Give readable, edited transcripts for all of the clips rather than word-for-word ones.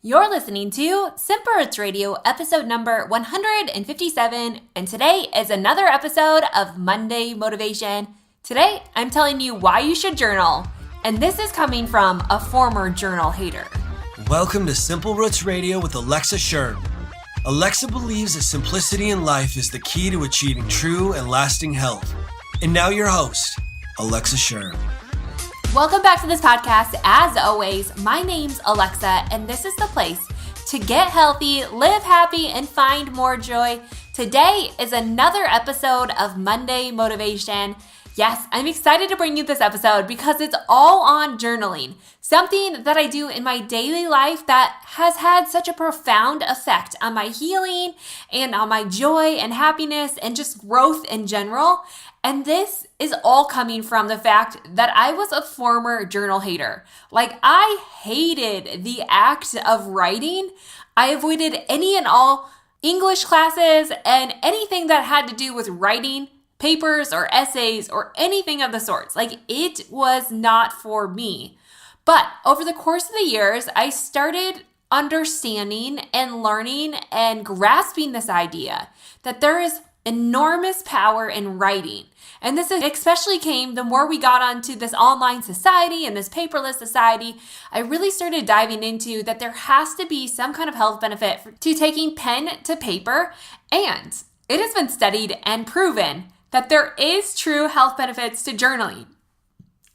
You're listening to Simple Roots Radio, episode number 157, and today is another episode of Monday Motivation. Today, I'm telling you why you should journal, and this is coming from a former journal hater. Welcome to Simple Roots Radio with Alexa Sherm. Alexa believes that simplicity in life is the key to achieving true and lasting health. And now your host, Alexa Sherm. Welcome back to this podcast. As always, my name's Alexa, and this is the place to get healthy, live happy, and find more joy. Today is another episode of Monday Motivation. Yes, I'm excited to bring you this episode because it's all on journaling, something that I do in my daily life that has had such a profound effect on my healing and on my joy and happiness and just growth in general. And this is all coming from the fact that I was a former journal hater. Like, I hated the act of writing. I avoided any and all English classes and anything that had to do with writing papers or essays or anything of the sorts. Like, it was not for me. But over the course of the years, I started understanding and learning and grasping this idea that there is enormous power in writing. And this especially came the more we got onto this online society and this paperless society. I really started diving into that there has to be some kind of health benefit to taking pen to paper. And it has been studied and proven that there is true health benefits to journaling.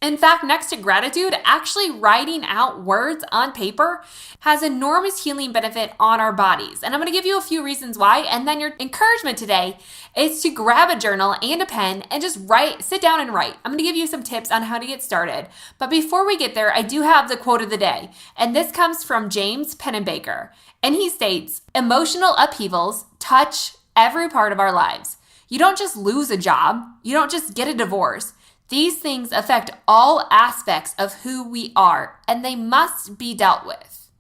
In fact, next to gratitude, actually writing out words on paper has enormous healing benefit on our bodies. And I'm going to give you a few reasons why. And then your encouragement today is to grab a journal and a pen and just sit down and write. I'm going to give you some tips on how to get started. But before we get there, I do have the quote of the day. And this comes from James Pennebaker. And he states, "Emotional upheavals touch every part of our lives. You don't just lose a job. You don't just get a divorce. These things affect all aspects of who we are, and they must be dealt with."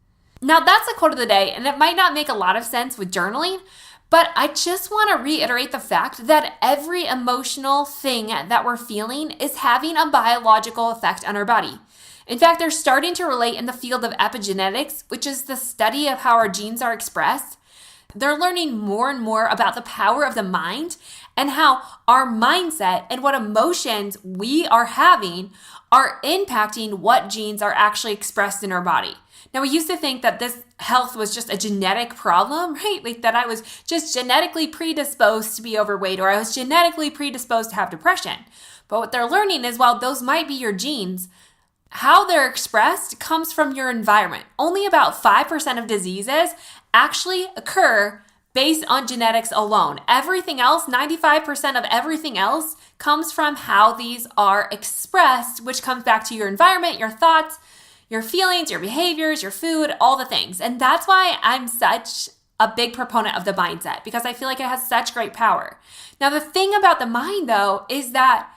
Now, that's the quote of the day, and it might not make a lot of sense with journaling, but I just want to reiterate the fact that every emotional thing that we're feeling is having a biological effect on our body. In fact, they're starting to relate in the field of epigenetics, which is the study of how our genes are expressed. They're learning more and more about the power of the mind and how our mindset and what emotions we are having are impacting what genes are actually expressed in our body. Now, we used to think that this health was just a genetic problem, right? Like that I was just genetically predisposed to be overweight or I was genetically predisposed to have depression. But what they're learning is while those might be your genes, how they're expressed comes from your environment. Only about 5% of diseases actually occur based on genetics alone. Everything else, 95% of everything else, comes from how these are expressed, which comes back to your environment, your thoughts, your feelings, your behaviors, your food, all the things. And that's why I'm such a big proponent of the mindset, because I feel like it has such great power. Now, the thing about the mind, though, is that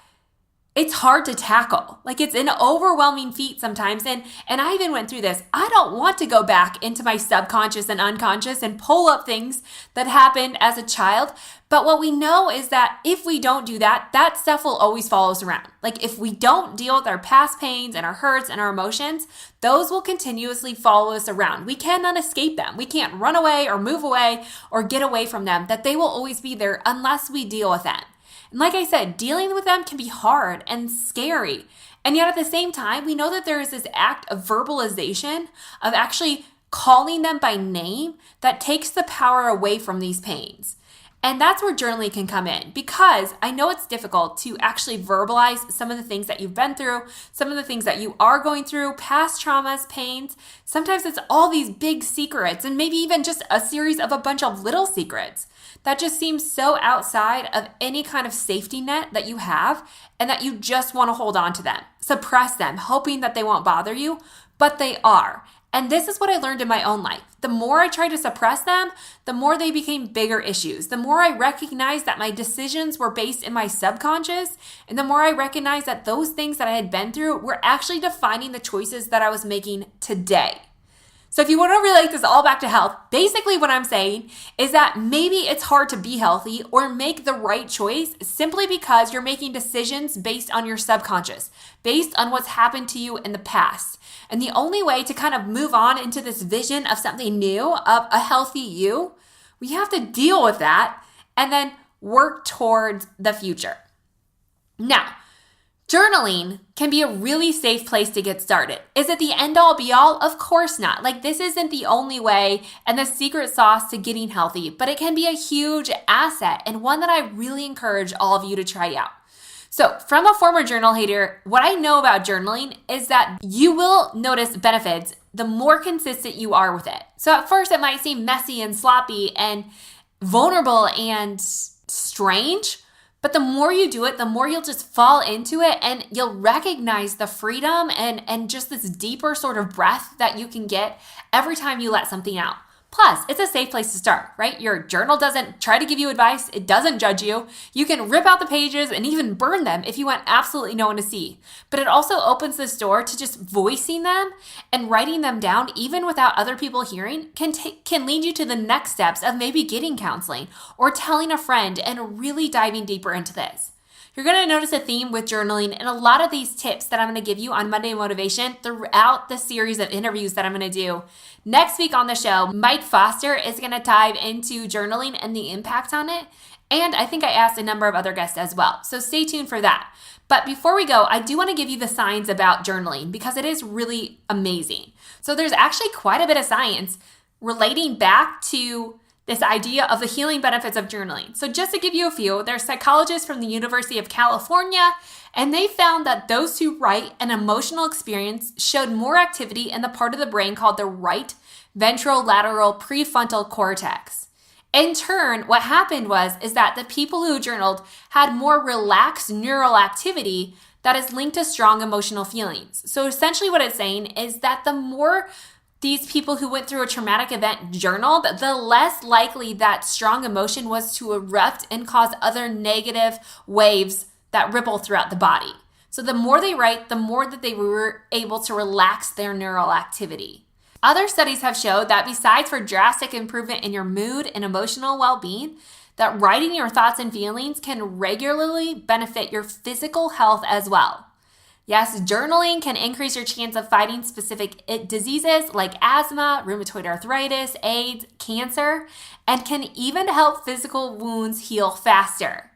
it's hard to tackle. Like, it's an overwhelming feat sometimes. And I even went through this. I don't want to go back into my subconscious and unconscious and pull up things that happened as a child. But what we know is that if we don't do that, that stuff will always follow us around. Like, if we don't deal with our past pains and our hurts and our emotions, those will continuously follow us around. We cannot escape them. We can't run away or move away or get away from them, that they will always be there unless we deal with them. And like I said, dealing with them can be hard and scary. And yet at the same time, we know that there is this act of verbalization, of actually calling them by name, that takes the power away from these pains. And that's where journaling can come in, because I know it's difficult to actually verbalize some of the things that you've been through, some of the things that you are going through, past traumas, pains. Sometimes it's all these big secrets and maybe even just a series of a bunch of little secrets that just seems so outside of any kind of safety net that you have, and that you just want to hold on to them, suppress them, hoping that they won't bother you, but they are. And this is what I learned in my own life. The more I tried to suppress them, the more they became bigger issues. The more I recognized that my decisions were based in my subconscious, and the more I recognized that those things that I had been through were actually defining the choices that I was making today. So if you want to relate this all back to health, basically what I'm saying is that maybe it's hard to be healthy or make the right choice simply because you're making decisions based on your subconscious, based on what's happened to you in the past. And the only way to kind of move on into this vision of something new, of a healthy you, we have to deal with that and then work towards the future. Now, journaling can be a really safe place to get started. Is it the end all be all? Of course not. Like, this isn't the only way and the secret sauce to getting healthy, but it can be a huge asset and one that I really encourage all of you to try out. So from a former journal hater, what I know about journaling is that you will notice benefits the more consistent you are with it. So at first it might seem messy and sloppy and vulnerable and strange, but the more you do it, the more you'll just fall into it and you'll recognize the freedom and just this deeper sort of breath that you can get every time you let something out. Plus, it's a safe place to start, right? Your journal doesn't try to give you advice. It doesn't judge you. You can rip out the pages and even burn them if you want absolutely no one to see. But it also opens this door to just voicing them and writing them down, even without other people hearing, can lead you to the next steps of maybe getting counseling or telling a friend and really diving deeper into this. You're going to notice a theme with journaling and a lot of these tips that I'm going to give you on Monday Motivation throughout the series of interviews that I'm going to do. Next week on the show, Mike Foster is going to dive into journaling and the impact on it. And I think I asked a number of other guests as well. So stay tuned for that. But before we go, I do want to give you the science about journaling because it is really amazing. So there's actually quite a bit of science relating back to this idea of the healing benefits of journaling. So just to give you a few, there's psychologists from the University of California, and they found that those who write an emotional experience showed more activity in the part of the brain called the right ventrolateral prefrontal cortex. In turn, what happened is that the people who journaled had more relaxed neural activity that is linked to strong emotional feelings. So essentially what it's saying is that the more these people who went through a traumatic event journaled, the less likely that strong emotion was to erupt and cause other negative waves that ripple throughout the body. So the more they write, the more that they were able to relax their neural activity. Other studies have showed that besides for drastic improvement in your mood and emotional well-being, that writing your thoughts and feelings can regularly benefit your physical health as well. Yes, journaling can increase your chance of fighting specific diseases like asthma, rheumatoid arthritis, AIDS, cancer, and can even help physical wounds heal faster.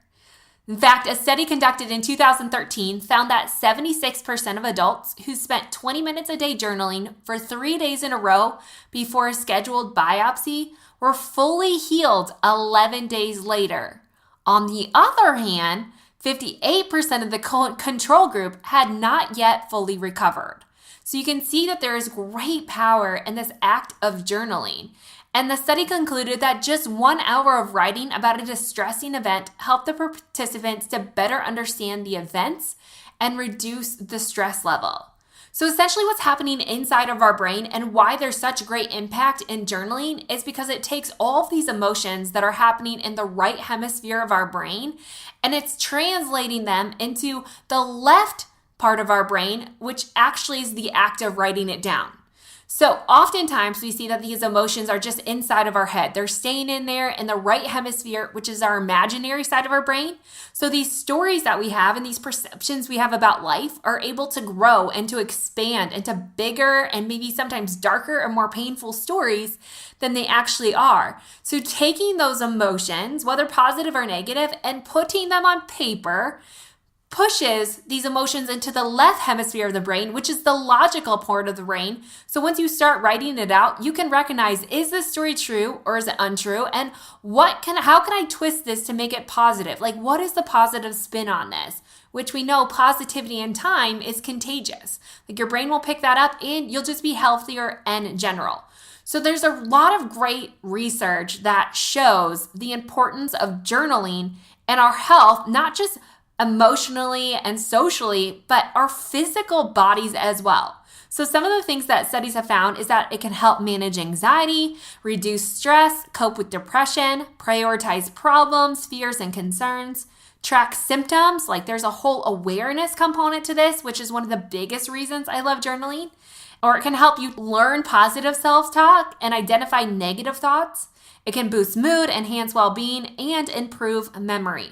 In fact, a study conducted in 2013 found that 76% of adults who spent 20 minutes a day journaling for 3 days in a row before a scheduled biopsy were fully healed 11 days later. On the other hand, 58% of the control group had not yet fully recovered. So you can see that there is great power in this act of journaling. And the study concluded that just 1 hour of writing about a distressing event helped the participants to better understand the events and reduce the stress level. So essentially what's happening inside of our brain and why there's such great impact in journaling is because it takes all of these emotions that are happening in the right hemisphere of our brain and it's translating them into the left part of our brain, which actually is the act of writing it down. So oftentimes we see that these emotions are just inside of our head. They're staying in there in the right hemisphere, which is our imaginary side of our brain. So these stories that we have and these perceptions we have about life are able to grow and to expand into bigger and maybe sometimes darker or more painful stories than they actually are. So taking those emotions, whether positive or negative, and putting them on paper pushes these emotions into the left hemisphere of the brain, which is the logical part of the brain. So once you start writing it out, you can recognize, is this story true or is it untrue? And how can I twist this to make it positive? Like, what is the positive spin on this? Which we know positivity in time is contagious. Like your brain will pick that up and you'll just be healthier in general. So there's a lot of great research that shows the importance of journaling and our health, not just emotionally and socially, but our physical bodies as well. So some of the things that studies have found is that it can help manage anxiety, reduce stress, cope with depression, prioritize problems, fears, and concerns, track symptoms. Like there's a whole awareness component to this, which is one of the biggest reasons I love journaling. or it can help you learn positive self-talk and identify negative thoughts. It can boost mood, enhance well-being, and improve memory.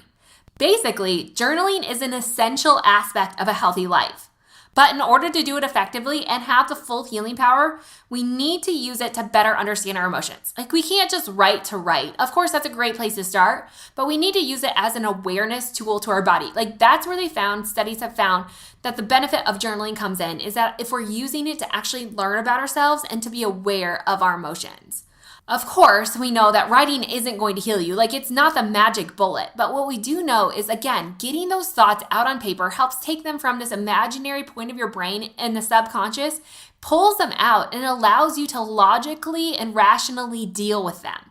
Basically, journaling is an essential aspect of a healthy life. But in order to do it effectively and have the full healing power, we need to use it to better understand our emotions. Like, we can't just write to write. Of course, that's a great place to start, but we need to use it as an awareness tool to our body. Like, that's where studies have found that the benefit of journaling comes in, is that if we're using it to actually learn about ourselves and to be aware of our emotions. Of course, we know that writing isn't going to heal you. Like, it's not the magic bullet. But what we do know is, again, getting those thoughts out on paper helps take them from this imaginary point of your brain and the subconscious, pulls them out, and allows you to logically and rationally deal with them.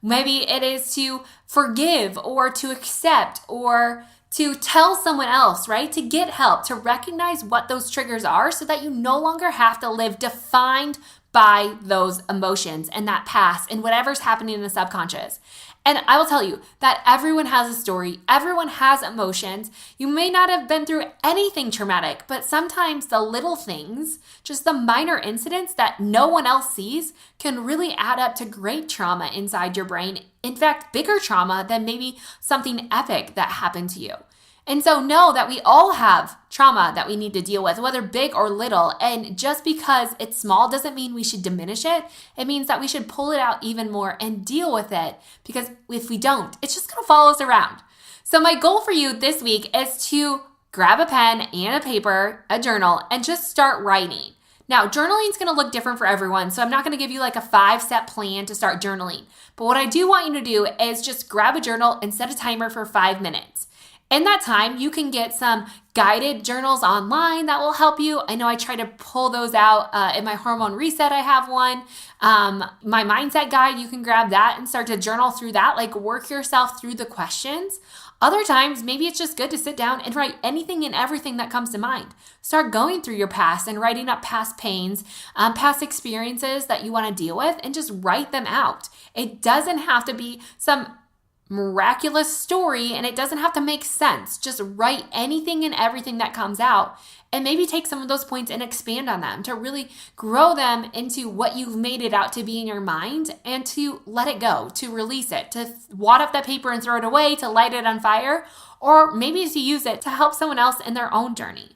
Maybe it is to forgive or to accept or to tell someone else, right? To get help, to recognize what those triggers are so that you no longer have to live defined by those emotions and that past and whatever's happening in the subconscious. And I will tell you that everyone has a story. Everyone has emotions. You may not have been through anything traumatic, but sometimes the little things, just the minor incidents that no one else sees, can really add up to great trauma inside your brain. In fact, bigger trauma than maybe something epic that happened to you. And so know that we all have trauma that we need to deal with, whether big or little. And just because it's small doesn't mean we should diminish it. It means that we should pull it out even more and deal with it, because if we don't, it's just going to follow us around. So my goal for you this week is to grab a pen and a paper, a journal, and just start writing. Now, journaling is going to look different for everyone, so I'm not going to give you like a 5-step plan to start journaling. But what I do want you to do is just grab a journal and set a timer for 5 minutes. In that time, you can get some guided journals online that will help you. I know I try to pull those out in my hormone reset. I have one. My mindset guide, you can grab that and start to journal through that, like work yourself through the questions. Other times, maybe it's just good to sit down and write anything and everything that comes to mind. Start going through your past and writing up past pains, past experiences that you want to deal with, and just write them out. It doesn't have to be some miraculous story, and it doesn't have to make sense. Just write anything and everything that comes out, and maybe take some of those points and expand on them to really grow them into what you've made it out to be in your mind, and to let it go, to release it, to wad up that paper and throw it away, to light it on fire, or maybe to use it to help someone else in their own journey.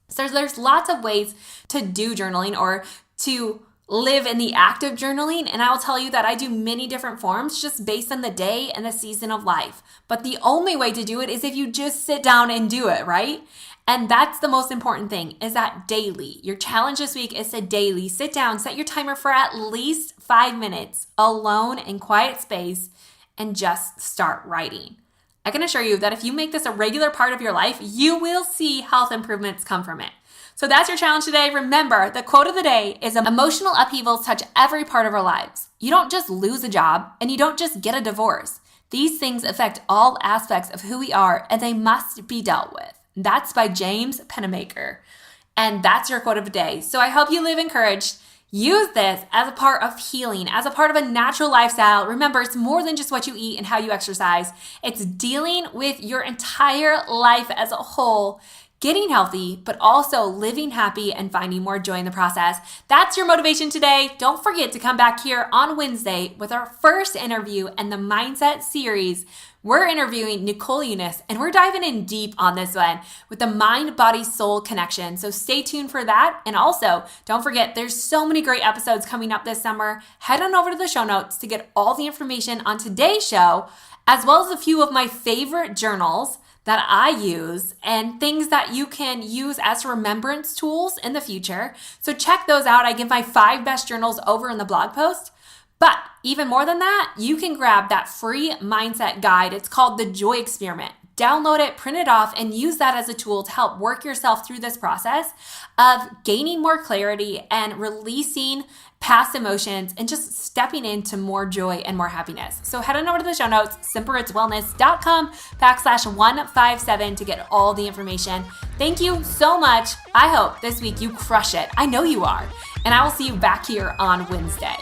So there's lots of ways to do journaling or to live in the act of journaling, and I will tell you that I do many different forms just based on the day and the season of life. But the only way to do it is if you just sit down and do it, right? And that's the most important thing, is that daily. Your challenge this week is to daily sit down, set your timer for at least 5 minutes alone in quiet space, and just start writing. I can assure you that if you make this a regular part of your life, you will see health improvements come from it. So that's your challenge today. Remember, the quote of the day is, emotional upheavals touch every part of our lives. You don't just lose a job, and you don't just get a divorce. These things affect all aspects of who we are, and they must be dealt with. That's by James Penamaker. And that's your quote of the day. So I hope you live encouraged. Use this as a part of healing, as a part of a natural lifestyle. Remember, it's more than just what you eat and how you exercise. It's dealing with your entire life as a whole, getting healthy, but also living happy and finding more joy in the process. That's your motivation today. Don't forget to come back here on Wednesday with our first interview in the Mindset series. We're interviewing Nicole Eunice, and we're diving in deep on this one with the mind-body-soul connection. So stay tuned for that. And also, don't forget, there's so many great episodes coming up this summer. Head on over to the show notes to get all the information on today's show, as well as a few of my favorite journals that I use and things that you can use as remembrance tools in the future. So check those out. I give my 5 best journals over in the blog post. But even more than that, you can grab that free mindset guide. It's called The Joy Experiment. Download it, print it off, and use that as a tool to help work yourself through this process of gaining more clarity and releasing past emotions and just stepping into more joy and more happiness. So head on over to the show notes, simplerootswellness.com/157 to get all the information. Thank you so much. I hope this week you crush it. I know you are. And I will see you back here on Wednesday.